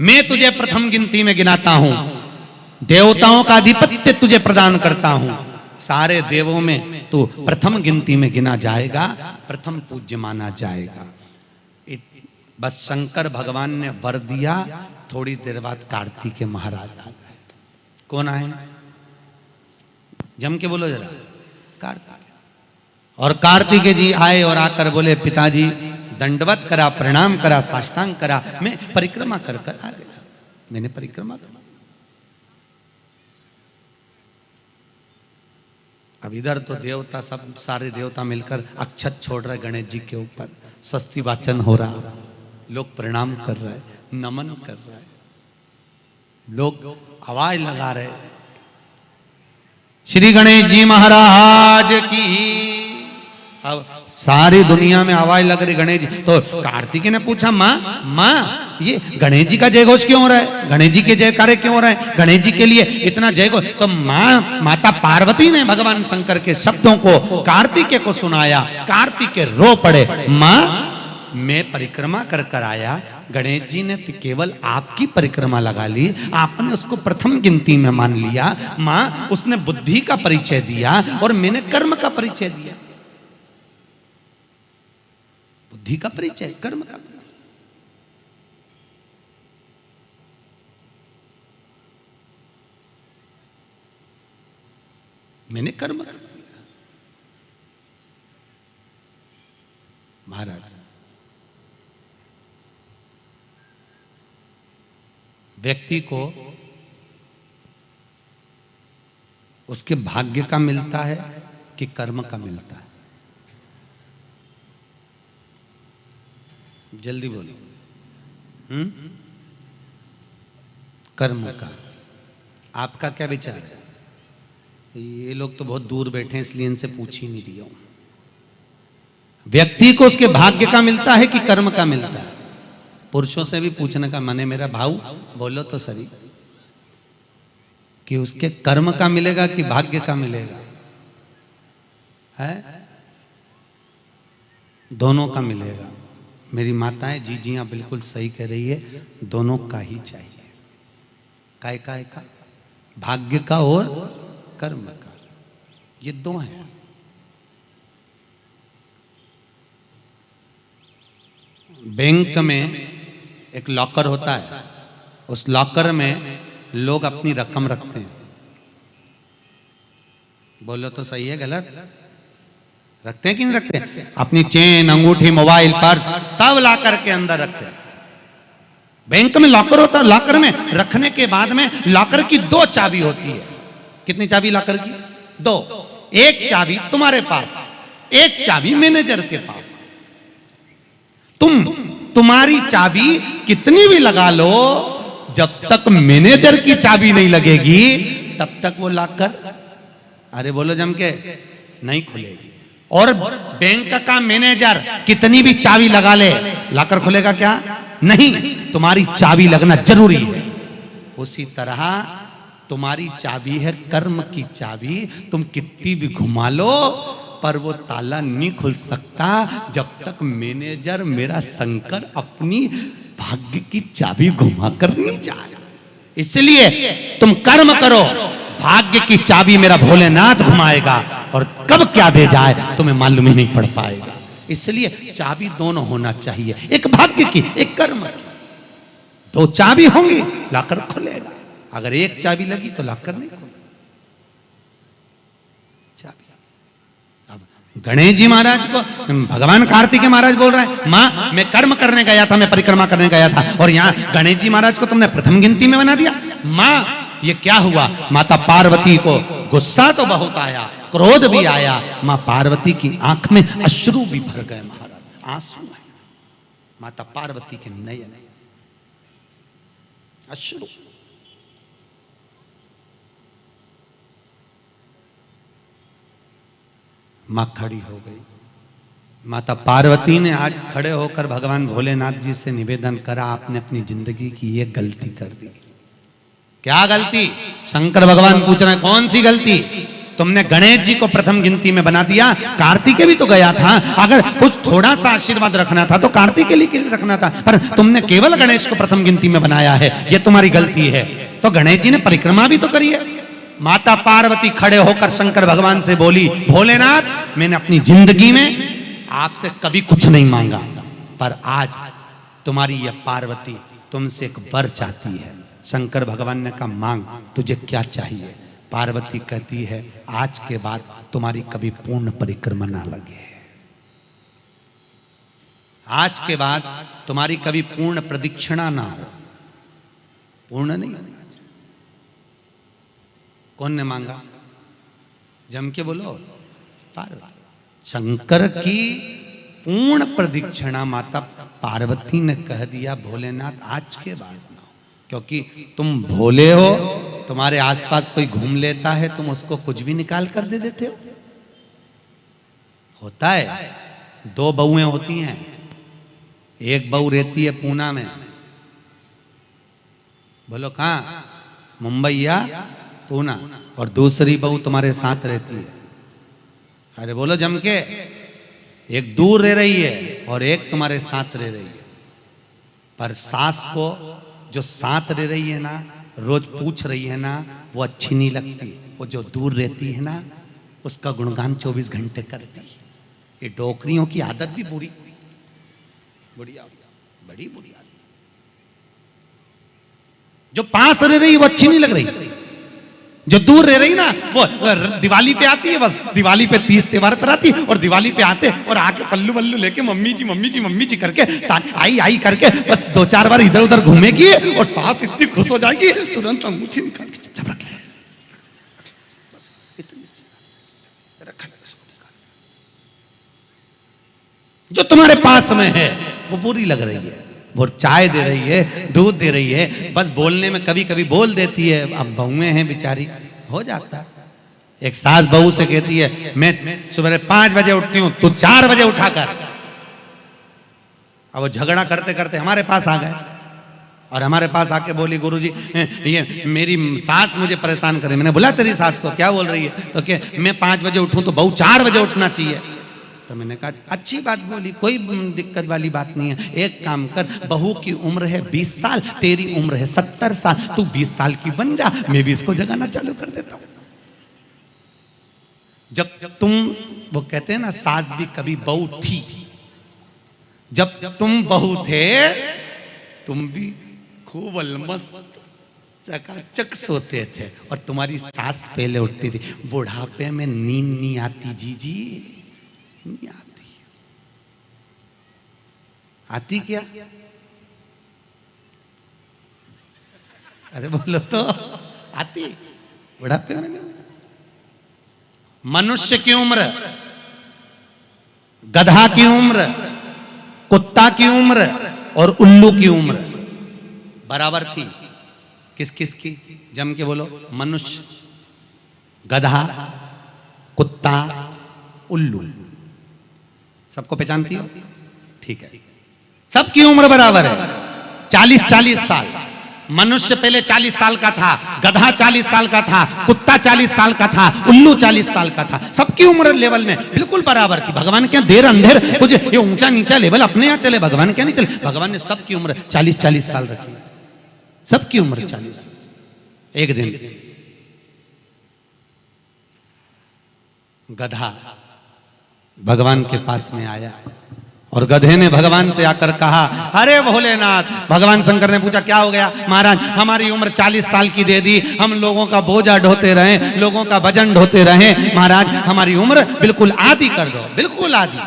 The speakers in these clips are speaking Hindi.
मैं तुझे प्रथम गिनती में गिनाता हूं, देवताओं का आधिपत्य तुझे प्रदान करता हूं, सारे देवों में तू प्रथम गिनती में गिना जाएगा, प्रथम पूज्य माना जाएगा। बस शंकर भगवान ने वर दिया, थोड़ी देर बाद कार्तिकेय महाराज आ गए। कौन आए? जम के बोलो जरा, कार्तिकेय। और कार्तिकेय जी आए और आकर बोले, पिताजी दंडवत करा, प्रणाम करा, साष्टांग करा, मैं परिक्रमा कर कर आ गया, मैंने परिक्रमा करा। अब इधर तो देवता सब, सारे देवता मिलकर अक्षत छोड़ रहे गणेश जी के ऊपर, स्वस्ति वाचन हो रहा, लोग प्रणाम कर रहे, नमन कर रहे, लोग आवाज लगा रहे, श्री गणेश जी महाराज की। अब सारी दुनिया में आवाज लग रही गणेश जी। तो कार्तिकेय ने पूछा, माँ ये गणेश जी का जयघोष क्यों हो रहा है, गणेश जी के जयकारे क्यों हो रहा है, गणेश जी के लिए इतना जयघोष? तो माता पार्वती ने भगवान शंकर के शब्दों को कार्तिकेय को सुनाया। कार्तिकेय रो पड़े, माँ मैं परिक्रमा कर कर आया, गणेश जी ने तो केवल आपकी परिक्रमा लगा ली, आपने उसको प्रथम गिनती में मान लिया। माँ उसने बुद्धि का परिचय दिया और मैंने कर्म का परिचय दिया। बुद्धि का परिचय, कर्म का परिचय। मैंने कर्म कर दिया। महाराज, व्यक्ति को उसके भाग्य का मिलता है कि कर्म का मिलता है? जल्दी बोलो। कर्म का। आपका क्या विचार है? ये लोग तो बहुत दूर बैठे हैं, इसलिए इनसे पूछ ही नहीं रही हूं। व्यक्ति को उसके भाग्य का मिलता है कि कर्म का मिलता है? पुरुषों से भी पूछने का मन है मेरा, भाऊ बोलो तो सही, कि उसके कर्म का मिलेगा कि भाग्य का मिलेगा? है दोनों का मिलेगा। मेरी माताएं जीजियां बिल्कुल सही कह रही है, दोनों का ही चाहिए। काय का भाग्य का और कर्म का, ये दो हैं। बैंक में एक लॉकर होता है, उस लॉकर में लोग अपनी रकम रखते हैं। बोलो तो सही है गलत? रखते हैं कि नहीं रखते? अपनी चेन, अंगूठी, मोबाइल, पर्स सब लॉकर के अंदर रखते हैं। बैंक में लॉकर होता है, लॉकर में रखने के बाद में लॉकर की दो चाबी होती है। कितनी चाबी लॉकर की? दो। एक चाबी तुम्हारे पास, एक चाबी मैनेजर के पास। तुम्हारी चाबी कितनी भी लगा लो, जब तक मैनेजर की चाबी नहीं लगेगी तब तक वो लॉकर, अरे बोलो जम के, नहीं खुलेगी। और बैंक का मैनेजर कितनी भी चाबी लगा ले, लॉकर खुलेगा क्या? नहीं, तुम्हारी चाबी लगना जरूरी है। उसी तरह तुम्हारी चाबी है कर्म की चाबी, तुम कितनी भी घुमा लो पर वो ताला नहीं खुल सकता जब तक मैनेजर मेरा शंकर अपनी भाग्य की चाबी घुमा कर नहीं जाए। इसलिए तुम कर्म करो, भाग्य की चाबी मेरा भोलेनाथ घुमाएगा, और कब क्या दे जाए तुम्हें मालूम ही नहीं पड़ पाएगा। इसलिए चाबी दोनों होना चाहिए, एक भाग्य की, एक कर्म की। दो चाबी होंगी लॉकर खुलेगा, अगर एक चाबी लगी तो लॉकर नहीं खुलेगा। गणेश जी महाराज को भगवान कार्तिकेय महाराज बोल रहे हैं, माँ मैं कर्म करने गया था, मैं परिक्रमा करने गया था, और यहाँ गणेश जी महाराज को तुमने प्रथम गिनती में बना दिया। माँ ये क्या हुआ? माता पार्वती को गुस्सा तो बहुत आया, क्रोध भी आया, माँ पार्वती की आंख में अश्रु भी भर गए। महाराज आंसू है माता पार्वती के नयन, अश्रु। मां खड़ी हो गई। माता पार्वती ने आज खड़े होकर भगवान भोलेनाथ जी से निवेदन करा, आपने अपनी जिंदगी की ये गलती कर दी। क्या गलती? शंकर भगवान पूछ रहे हैं कौन सी गलती? तुमने गणेश जी को प्रथम गिनती में बना दिया, कार्तिकेय भी तो गया था। अगर कुछ थोड़ा सा आशीर्वाद रखना था तो कार्तिकेय के लिए रखना था, पर तुमने केवल गणेश को प्रथम गिनती में बनाया है, ये तुम्हारी गलती है। तो गणेश जी ने परिक्रमा भी तो करी है। माता पार्वती खड़े होकर शंकर भगवान से बोली, भोलेनाथ मैंने अपनी जिंदगी में आपसे कभी कुछ नहीं मांगा, पर आज तुम्हारी यह पार्वती तुमसे एक वर चाहती है। शंकर भगवान ने कहा, मांग, तुझे क्या चाहिए? पार्वती कहती है, आज के बाद तुम्हारी कभी पूर्ण परिक्रमा ना लगे, आज के बाद तुम्हारी कभी पूर्ण प्रदक्षिणा ना हो, पूर्ण नहीं होना चाहिए। कौन ने मांगा? जम के बोलो, पार्वती। शंकर की पूर्ण प्रदक्षिणा माता पार्वती ने कह दिया, भोलेनाथ आज के बाद ना हो, क्योंकि तुम भोले हो, तुम्हारे आसपास कोई घूम लेता है, तुम उसको कुछ भी निकाल कर दे देते हो। होता है, दो बहुएं होती हैं, एक बहू रहती है पूना में, बोलो कहां? मुंबई या पूना, और दूसरी बहू तुम्हारे साथ रहती है। अरे बोलो जम के, एक दूर रह रही है और एक तुम्हारे साथ रह रही है। पर सास को जो साथ रह रही है ना, रोज पूछ रही है ना, वो अच्छी नहीं लगती। वो जो दूर रहती है ना, उसका गुणगान 24 घंटे करती है। ये डोकरियों की आदत भी बुरी, बड़ी बुरी आदत। जो पास रह रही है वो अच्छी नहीं लग रही, जो दूर रह रही ना, वो दिवाली पे आती है, बस दिवाली पे 30 त्योहार कराती, और दिवाली पे आते और आके पल्लू वल्लू लेके मम्मी जी मम्मी जी मम्मी जी करके आई आई करके बस 2-4 बार इधर उधर घूमेगी, और सास इतनी खुश हो जाएगी, तुरंत अंगूठी निकाल के चुपचाप रख ले, जो तुम्हारे पास में है वो बुरी लग रही है। वो चाय दे रही है, दूध दे रही है, बस बोलने में कभी कभी बोल देती है। अब बहुएं हैं बेचारी, हो जाता है। एक सास बहू से कहती है, मैं सुबह 5 बजे उठती हूं, तू 4 बजे उठा कर। अब वो झगड़ा करते करते हमारे पास आ गए, और हमारे पास आके बोली, गुरुजी ये मेरी सास मुझे परेशान करे। मैंने बोला, तेरी सास को क्या बोल रही है? तो क्या मैं 5 बजे उठूं तो बहू 4 बजे उठना चाहिए। तो मैंने कहा, अच्छी बात बोली, कोई दिक्कत वाली बात नहीं है। एक काम कर, बहू की उम्र है 20 साल, तेरी उम्र है 70 साल, तू 20 साल की बन जा, मैं भी इसको जगाना चालू कर देता हूं। जब तुम, वो कहते हैं ना, सास भी कभी बहू थी। जब तुम बहू थे, तुम भी खूब अलमस्त चकाचक सोते थे, और तुम्हारी सास पहले उठती थी। बुढ़ापे में नींद नहीं आती जीजी, नहीं आती। आती क्या? अरे बोलो तो, आती बुढ़ापे में नहीं। मनुष्य की उम्र, गधा की उम्र, कुत्ता की उम्र और उल्लू की उम्र बराबर थी। किस किस की? जम के बोलो। मनुष्य, गधा, कुत्ता, उल्लू। सबको पहचानती हो? ठीक है, सबकी उम्र बराबर है, 40-40 साल। मनुष्य पहले 40 साल का था, गधा 40 साल का था, कुत्ता 40 साल का था, उल्लू 40 साल का था। सबकी उम्र लेवल में बिल्कुल बराबर थी। भगवान क्या देर अंधेर कुछ ये ऊंचा नीचा लेवल अपने यहां चले, भगवान क्या नहीं चले। भगवान ने सबकी उम्र 40-40 साल रखी, सबकी उम्र 40। एक दिन गधा भगवान के पास में आया, और गधे ने भगवान से आकर कहा, अरे भोलेनाथ। भगवान शंकर ने पूछा, क्या हो गया? महाराज, हमारी उम्र 40 साल की दे दी, हम लोगों का बोझा ढोते रहे, लोगों का वजन ढोते रहे, महाराज हमारी उम्र बिल्कुल आधी कर दो, बिल्कुल आधी,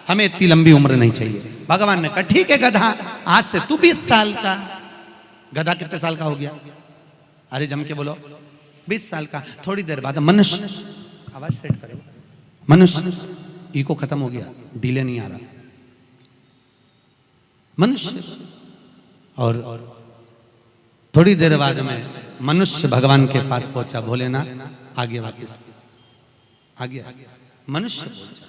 हमें इतनी लंबी उम्र नहीं चाहिए। भगवान ने कहा, ठीक है गधा, आज से तू 20 साल का। गधा कितने साल का हो गया? अरे जम के बोलो, 20 साल का। थोड़ी देर बाद मनुष्य, आवाज सेट करो, मनुष्य, इको खत्म हो गया, डिले नहीं आ रहा, मनुष्य। और थोड़ी देर बाद में मनुष्य भगवान के पास पहुंचा, भोलेनाथ आगे वापस आगे मनुष्य पहुंचा,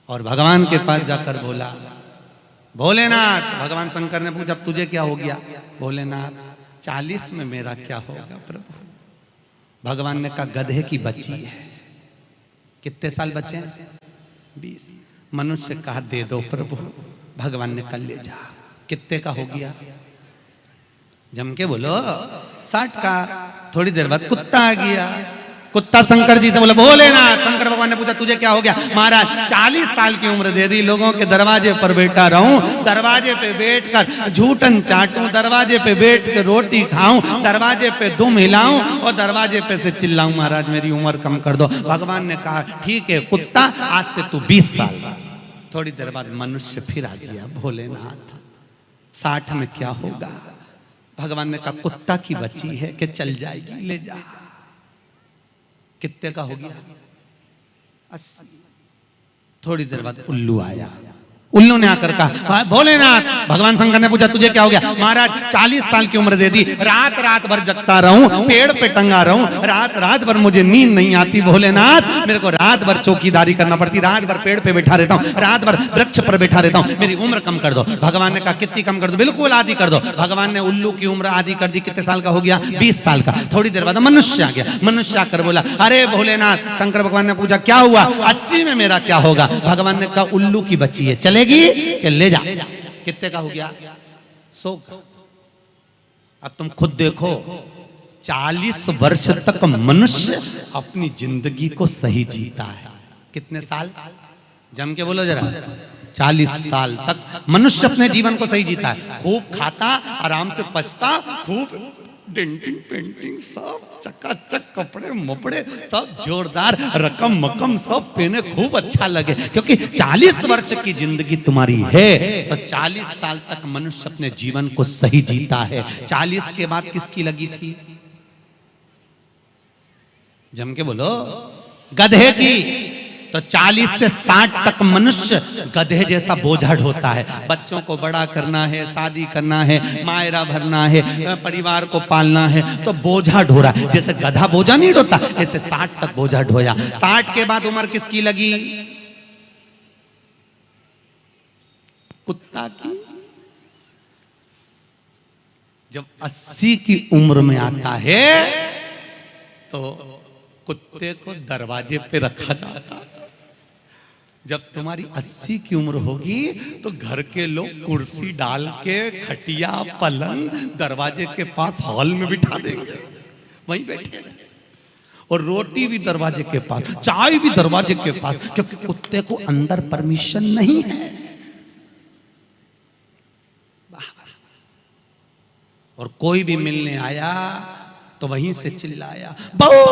और भगवान के पास जाकर बोला, भोलेनाथ। भगवान शंकर ने पूछा, तुझे क्या हो गया? भोलेनाथ, 40 में मेरा क्या होगा प्रभु? भगवान ने कहा, गधे की बच्ची है, कितने साल बचे हैं? 20। मनुष्य कहा दे दो प्रभु, भगवान ने कल ले जा। कितने का हो गया? जम के बोलो 60 का। थोड़ी देर बाद कुत्ता आ गया। कुत्ता शंकर जी से बोला भोलेनाथ। शंकर भगवान ने पूछा तुझे क्या हो गया? महाराज 40 साल की उम्र दे दी, लोगों के दरवाजे पर बैठा रहूं, दरवाजे पे बैठकर झूठन चाटूं, दरवाजे पे बैठ कर रोटी खाऊं, दरवाजे पे दुम हिलाऊं और दरवाजे पे से चिल्लाऊं, महाराज मेरी उम्र कम कर दो। भगवान ने कहा ठीक है कुत्ता, आज से तू 20 साल। थोड़ी देर बाद मनुष्य फिर आ गया। भोलेनाथ 60 में क्या होगा? भगवान ने कहा कुत्ता की बच्ची है कि चल जाएगी, ले जा। कितने का हो गया? 80। थोड़ी देर बाद उल्लू आया। उल्लू ने आकर कहा भोलेनाथ। भगवान शंकर ने पूछा तुझे क्या हो गया? महाराज 40 साल की उम्र दे दी, रात रात भर जगता रहूं, पेड़ पे टंगा रहूं, रात रात भर मुझे नींद नहीं आती भोलेनाथ, मेरे को रात भर चौकीदारी करना पड़ती, रात भर पेड़ पे बैठा रहता हूं, रात भर वृक्ष पर बैठा रहता हूं, मेरी उम्र कम कर दो। भगवान ने कहा कितनी कम कर दो? बिल्कुल आधी कर दो। भगवान ने उल्लू की उम्र आधी कर दी। कितने साल का हो गया? 20 साल का। थोड़ी देर बाद मनुष्य आ गया। मनुष्य आकर बोला अरे भोलेनाथ। शंकर भगवान ने पूछा क्या हुआ? 80 में मेरा क्या होगा? भगवान ने कहा उल्लू की बच्ची है, चलेगी कि ले जा। कितने का हो गया? 100। अब तुम खुद देखो 40 वर्ष तक मनुष्य अपनी जिंदगी को सही जीता है। कितने साल? जम के बोलो जरा। 40 साल तक मनुष्य अपने जीवन को सही जीता है। खूब खाता, आराम से पचता, खूब डेंटिंग पेंटिंग सब चकाचक, कपड़े मपड़े सब जोरदार, रकम मकम सब पहने, खूब अच्छा लगे, क्योंकि 40 वर्ष की जिंदगी तुम्हारी है तो 40 साल तक मनुष्य अपने जीवन को सही जीता है। 40 के बाद किसकी लगी थी? जम के बोलो। गधे की। तो 40 से 60 तक मनुष्य गधे जैसा बोझा ढोता है। बच्चों को बड़ा करना है, शादी करना है, मायरा भरना है, परिवार को पालना है, तो बोझा ढो रहा है। जैसे गधा बोझा नहीं ढोता, ऐसे 60 तक बोझा ढोया। 60 के बाद उम्र किसकी लगी? कुत्ता की। जब 80 की उम्र में आता है तो कुत्ते को दरवाजे पे रखा जाता है। जब तुम्हारी 80 की उम्र होगी तो घर के लोग कुर्सी डाल के, खटिया पलंग दरवाजे के पास हॉल में बिठा देंगे, वहीं बैठे, और रोटी भी दरवाजे के पास, चाय भी दरवाजे के पास, क्योंकि कुत्ते को अंदर परमिशन नहीं है। और कोई भी मिलने आया तो वहीं से चिल्लाया, बहु,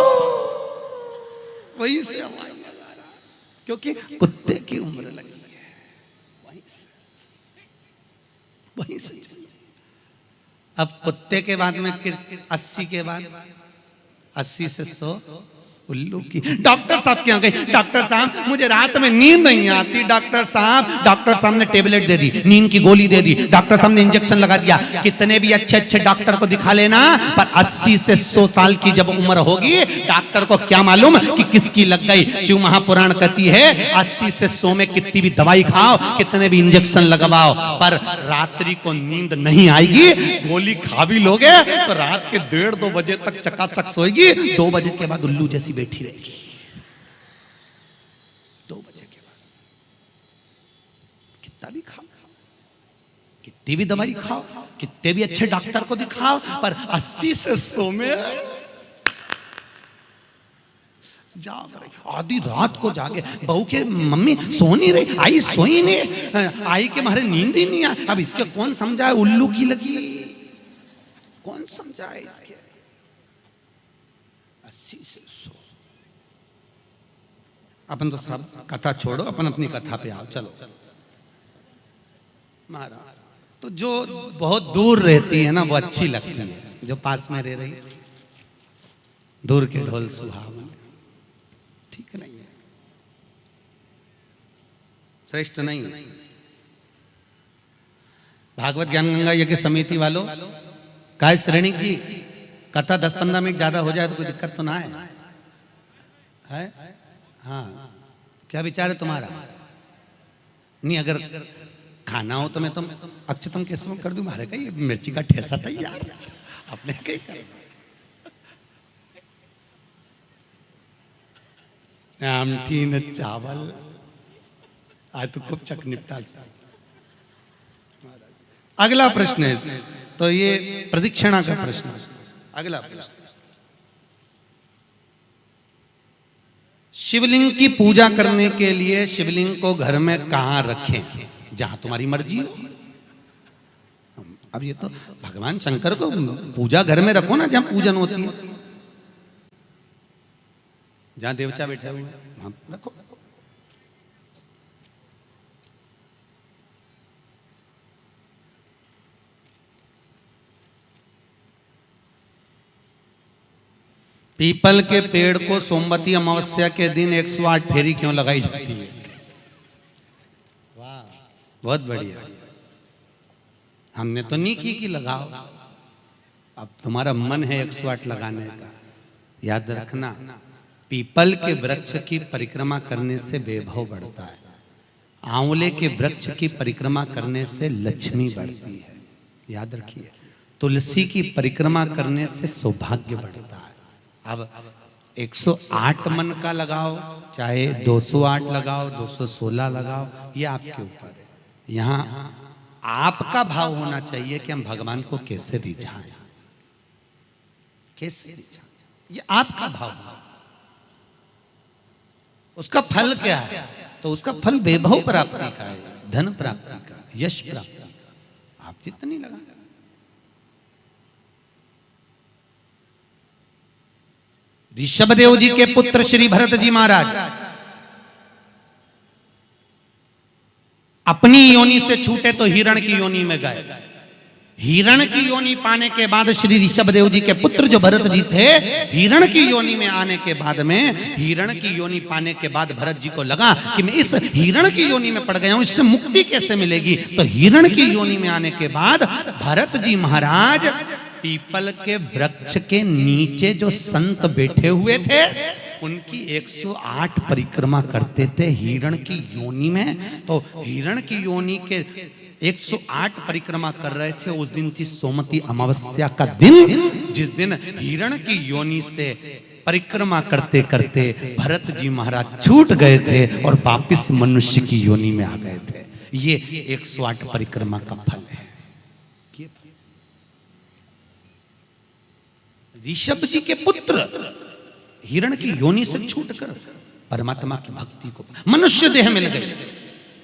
वहीं से आवाज लगा रहा, क्योंकि कुत्ते की उम्र लगी है। वहीं से अब कुत्ते के बाद में 80 के बाद 80 से 100 उल्लू की। डॉक्टर साहब क्या गई? डॉक्टर साहब मुझे रात में नींद नहीं आती। डॉक्टर साहब ने टेबलेट दे दी, नींद की गोली दे दी, डॉक्टर साहब ने इंजेक्शन लगा दिया। कितने भी अच्छे अच्छे डॉक्टर को दिखा लेना, पर 80 से 100 साल की जब उम्र होगी, डॉक्टर को क्या मालूम कि किसकी लग गई। शिव महापुराण कहती है 80 से 100 में कितनी भी दवाई खाओ, कितने भी इंजेक्शन लगवाओ, पर रात्रि को नींद नहीं आएगी। गोली खा भी लोगे तो रात के 1:30-2 बजे तक चकाचक सोएगी, 2 बजे के बाद उल्लू जैसी बैठी रहेगी। 2 बजे के बाद कितना भी खाओ, कितनी भी दवाई खाओ, कितने भी अच्छे डॉक्टर को दिखाओ, पर 80 से 100 में जाग रही। आधी रात को जागे, बहू के मम्मी सो नहीं रही, आई सोई नहीं, आई के मारे नींद ही नहीं आई। अब इसके कौन समझाए उल्लू की लगी, कौन समझाए इसके। 80 से 100। अपन तो सब कथा छोड़ो, अपन अपनी कथा पे आओ, चलो। महाराज तो जो बहुत दूर रहती है ना वो अच्छी लगती है, जो पास में रह रही दूर के ढोल सुहावन, ठीक नहीं है, श्रेष्ठ नहीं। भागवत ज्ञान गंगा यज्ञ समिति वालों, काय श्रेणी की कथा 10-15 मिनट ज्यादा हो जाए तो कोई दिक्कत तो ना है? हाँ, क्या विचार है तुम्हारा? नहीं, अगर खाना हो तो मैं तुम अक्षतम केसम कर दूं, मारे का ये मिर्ची का ठेसा तैयार, अपने कहीं कर। आमठी न चावल। आज तो खूब चक निपटा। अगला प्रश्न है, तो ये प्रदक्षिणा का प्रश्न। अगला प्रश्न, शिवलिंग की पूजा करने के लिए शिवलिंग को घर में कहां रखें? जहां तुम्हारी मर्जी हो। अब ये तो भगवान शंकर को पूजा घर में रखो ना, जहां पूजन होती है, जहां देवता बैठे हुए वहां रखो। पीपल के पेड़ को सोमवती अमावस्या के दिन 108 फेरी क्यों लगाई जाती है? वाह, बहुत बढ़िया। हमने तो नहीं की कि लगाओ, अब तुम्हारा मन है 108 लगाने का। याद रखना, पीपल के वृक्ष की परिक्रमा करने से वैभव बढ़ता है, आंवले के वृक्ष की परिक्रमा करने से लक्ष्मी बढ़ती है। याद रखिए, तुलसी की परिक्रमा करने से सौभाग्य बढ़ता है। अब 108 मन का लगाओ, चाहे 208 लगाओ, 216 लगाओ, ये आपके ऊपर है। यहां आपका भाव होना चाहिए कि हम भगवान को कैसे रिझाएं, कैसे रिझाएं, ये आपका भाव है। उसका फल क्या है? तो उसका फल वैभव प्राप्ति का है, धन प्राप्ति का, यश प्राप्ति का। आप जितनी लगा, ऋषभदेव जी के पुत्र श्री भरत जी महाराज अपनी योनि से छूटे तो हिरण की योनि में गए। हिरण की योनि पाने के बाद श्री ऋषभदेव जी के पुत्र जो भरत जी थे, हिरण की योनि में आने के बाद में, हिरण की योनि पाने के बाद भरत जी को लगा कि मैं इस हिरण की योनि में पड़ गया हूं, इससे मुक्ति कैसे मिलेगी? तो हिरण की योनि में आने के बाद भरत जी महाराज पीपल के वृक्ष के नीचे जो संत बैठे हुए थे, उनकी 108 परिक्रमा करते थे हिरण की योनि में। तो हिरण की योनि के 108 परिक्रमा कर रहे थे। उस दिन थी सोमवती अमावस्या का दिन, जिस दिन हिरण की योनि से परिक्रमा करते करते भरत जी महाराज छूट गए थे और वापिस मनुष्य की योनि में आ गए थे। ये 108 परिक्रमा का फल है। ऋषभ जी के पुत्र हिरण की योनि से छूटकर परमात्मा की भक्ति को, मनुष्य देह मिल गई।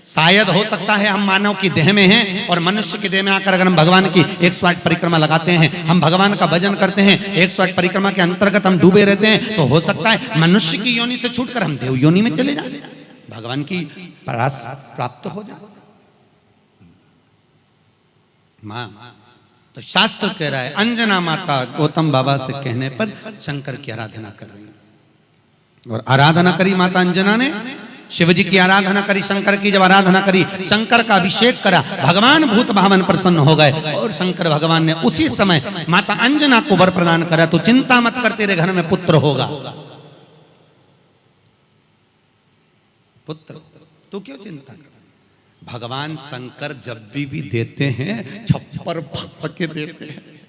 शायद हो सकता है हम मानव की देह में हैं और मनुष्य की देह में आकर अगर हम भगवान की 108 परिक्रमा लगाते हैं, हम भगवान का भजन करते हैं, 108 परिक्रमा के अंतर्गत हम डूबे रहते हैं, तो हो सकता है मनुष्य की योनि से छूटकर हम देव योनि में चले जाए, भगवान की परास प्राप्त हो जाए। मां तो शास्त्र कह रहा है, अंजना माता गौतम बाबा से कहने पर शंकर की आराधना कर रही है। और आराधना करी माता अंजना ने, शिव जी की आराधना करी, शंकर की जब आराधना करी, शंकर का अभिषेक करा, भगवान भूत भावन प्रसन्न हो गए और शंकर भगवान ने उसी समय माता अंजना को वर प्रदान करा, तो चिंता मत कर, तेरे घर में पुत्र होगा। पुत्र, तू क्यों चिंता कर? भगवान शंकर जब भी देते हैं छप्पर के देते हैं।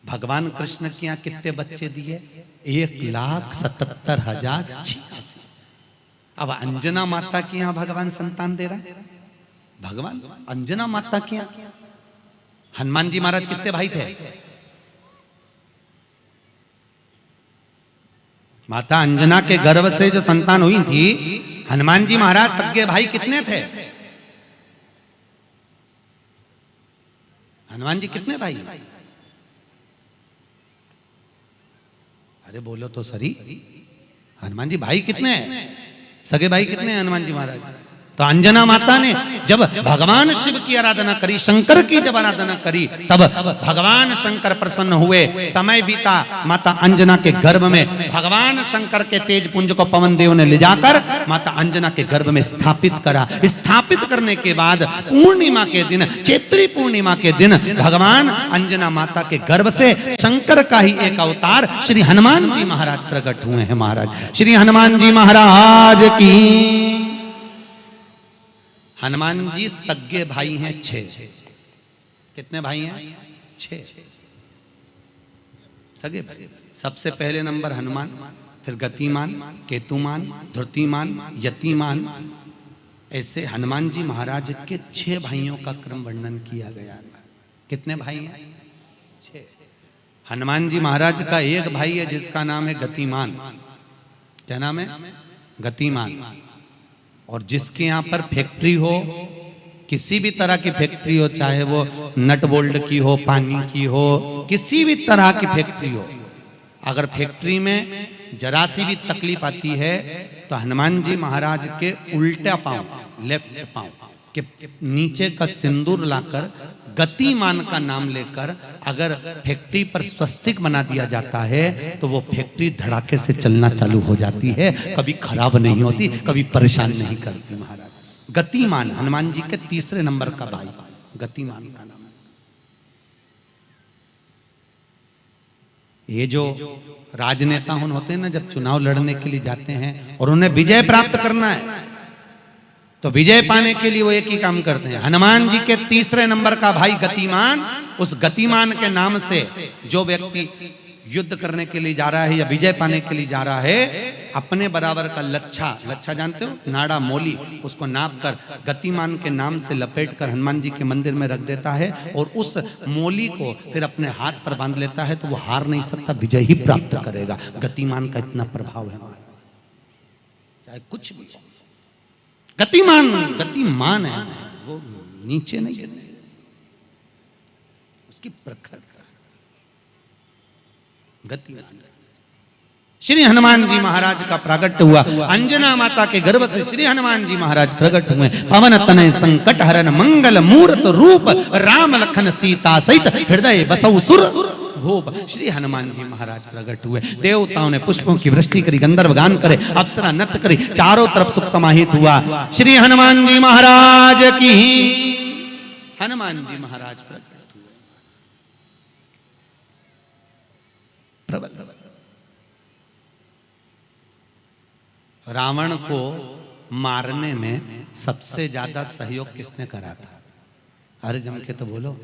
भगवान कृष्ण के यहाँ कितने बच्चे दिए? 1,77,086। अब अंजना माता के यहाँ भगवान संतान दे रहा है। भगवान अंजना माता के यहाँ, हनुमान जी महाराज कितने भाई थे? माता अंजना के गर्भ से जो संतान हुई थी, हनुमान जी महाराज सगे भाई कितने थे? हनुमान जी कितने भाई? अरे बोलो तो सही, हनुमान जी भाई कितने हैं? सगे भाई कितने हैं हनुमान जी महाराज? तो अंजना माता ने जब भगवान शिव की आराधना करी, शंकर की जब आराधना करी, तब भगवान शंकर प्रसन्न हुए। समय बीता, माता अंजना के गर्भ में भगवान शंकर के तेज पुंज को पवन देव ने ले जाकर माता अंजना के गर्भ में स्थापित करा। स्थापित करने के बाद पूर्णिमा के दिन, चैत्री पूर्णिमा के दिन, भगवान अंजना माता के गर्भ से शंकर का ही एक अवतार श्री हनुमान जी महाराज प्रकट हुए हैं। महाराज श्री हनुमान जी महाराज की। हनुमान जी सगे भाई हैं 6। कितने भाई हैं? 6 सगे भाई। सबसे पहले नंबर हनुमान, फिर गतिमान, केतुमान, धृतिमान, यतिमान, ऐसे हनुमान जी महाराज के 6 भाइयों का क्रम वर्णन किया गया। कितने भाई हैं? 6। हनुमान जी महाराज का एक भाई है जिसका नाम है गतिमान। क्या नाम है? गतिमान। और जिसके यहाँ पर फैक्ट्री हो, किसी भी तरह की फैक्ट्री हो, चाहे वो नट बोल्ट की हो, पानी की हो, किसी भी तरह की फैक्ट्री हो, अगर फैक्ट्री में जरा सी भी तकलीफ आती है तो हनुमान जी महाराज के उल्टा पांव, लेफ्ट पांव के नीचे का सिंदूर लाकर गतिमान का नाम लेकर अगर फैक्ट्री पर स्वस्तिक बना दिया जाता है तो वो फैक्ट्री धड़ाके से चलना चालू हो जाती है, कभी खराब नहीं होती, कभी परेशान नहीं करती। महाराज गतिमान, हनुमान जी के 3 नंबर का भाई गतिमान का नाम। ये जो राजनेता होते हैं ना, जब चुनाव लड़ने के लिए जाते हैं और उन्हें विजय प्राप्त करना है तो विजय पाने के लिए वो एक ही काम करते हैं। हनुमान जी के 3 नंबर का भाई गतिमान, उस गतिमान के नाम से जो व्यक्ति युद्ध करने के लिए जा रहा है या विजय पाने के लिए जा रहा है, अपने बराबर का लच्छा, लच्छा जानते हो, नाड़ा मोली, उसको नाप कर गतिमान के नाम से लपेट कर हनुमान जी के मंदिर में रख देता है और उस मोली को फिर अपने हाथ पर बांध लेता है तो वो हार नहीं सकता, विजय ही प्राप्त करेगा। गतिमान का इतना प्रभाव है, चाहे कुछ भी। गतिमान, गतिमान है, वो नीचे नहीं गिरने, उसकी प्रखरता। गतिमान श्री हनुमान जी महाराज का प्रागट्य हुआ। अंजना माता के गर्भ से श्री हनुमान जी महाराज प्रकट हुए। पवन तनय संकट हरन मंगल मूर्त रूप, राम लखन सीता सहित हृदय बसौ सुर भूप। श्री हनुमान जी महाराज प्रकट हुए। देवताओं ने पुष्पों की वृष्टि करी, गंधर्व गान करे, अप्सरा नृत्य करी, चारों तरफ सुख समाहित हुआ। श्री हनुमान जी महाराज की। हनुमान जी महाराज प्रकट हुए। प्रबल रावण को मारने में सबसे ज्यादा सहयोग किसने करा था? अरे जम के तो बोलो।